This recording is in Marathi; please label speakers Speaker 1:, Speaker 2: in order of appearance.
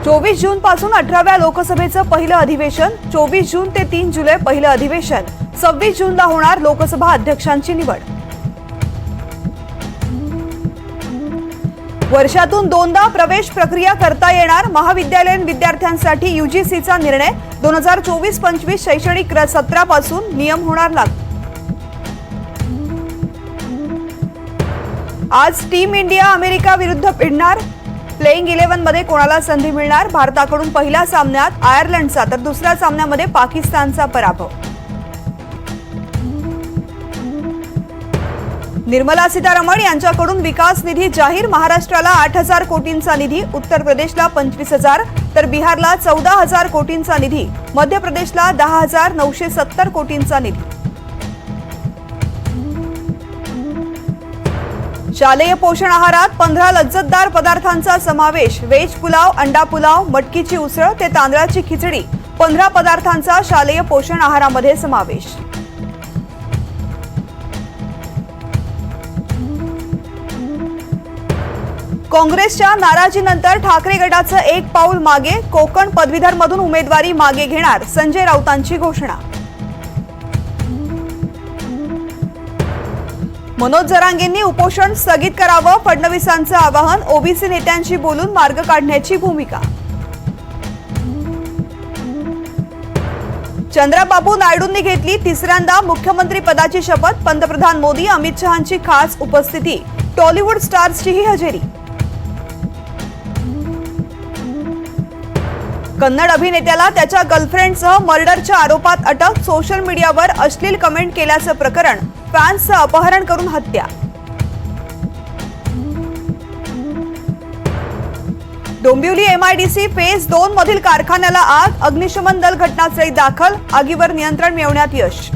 Speaker 1: 24 जून पासून 18व्या लोकसभेचं पहिलं अधिवेशन, 24 जून ते 3 जुलै पहिलं अधिवेशन, 26 जूनला होणार लोकसभा अध्यक्षांची निवड। वर्षातून दोनदा प्रवेश प्रक्रिया करता येणार, महाविद्यालयीन विद्यार्थ्यांसाठी यूजीसीचा निर्णय, 2024-25 शैक्षणिक सत्रापासून नियम होणार लागू। आज टीम इंडिया अमेरिका विरुद्ध भिडणार, प्लेइंग 11 मध्ये कोणाला संधी मिळणार? भारताकडून पहिल्या सामन्यात आयर्लंडचा तर दुसऱ्या सामन्यामध्ये पाकिस्तानचा पराभव। निर्मला सीतारमण यांच्याकडून विकास निधी जाहीर, महाराष्ट्राला 8,000 कोटींचा निधी, उत्तर प्रदेशला 25,000 तर बिहारला 14,000 कोटींचा निधी, मध्य प्रदेशला 10,970 कोटींचा निधी। शालेय पोषण आहारात 15 लज्जतदार पदार्थांचा समावेश, व्हेज पुलाव, अंडा पुलाव, मटकीची उसळ ते तांदळाची खिचडी, 15 पदार्थांचा शालेय पोषण आहारामध्ये समावेश। काँग्रेसच्या नाराजीनंतर ठाकरे गटाचं एक पाऊल मागे, कोकण पदवीधरमधून उमेदवारी मागे घेणार, संजय राऊतांची घोषणा। मनोज जरांगेंनी उपोषण स्थगित करावं, फडणवीसांचं आवाहन, ओबीसी नेत्यांशी बोलून मार्ग काढण्याची भूमिका। चंद्राबाबू नायडूंनी घेतली तिसऱ्यांदा मुख्यमंत्री पदाची शपथ, पंतप्रधान मोदी, अमित शहांची खास उपस्थिती, टॉलिवूड स्टार्सचीही हजेरी। कन्नड अभिनेत्याला त्याच्या गर्लफ्रेंडसह मर्डरच्या आरोपात अटक, सोशल मीडियावर अश्लील कमेंट केल्याचं प्रकरण, फॅन्सचं अपहरण करून हत्या। डोंबिवली एमआयडीसी फेज 2 मधील कारखान्याला आग, अग्निशमन दल घटनास्थळी दाखल, आगीवर नियंत्रण मिळवण्यात यश।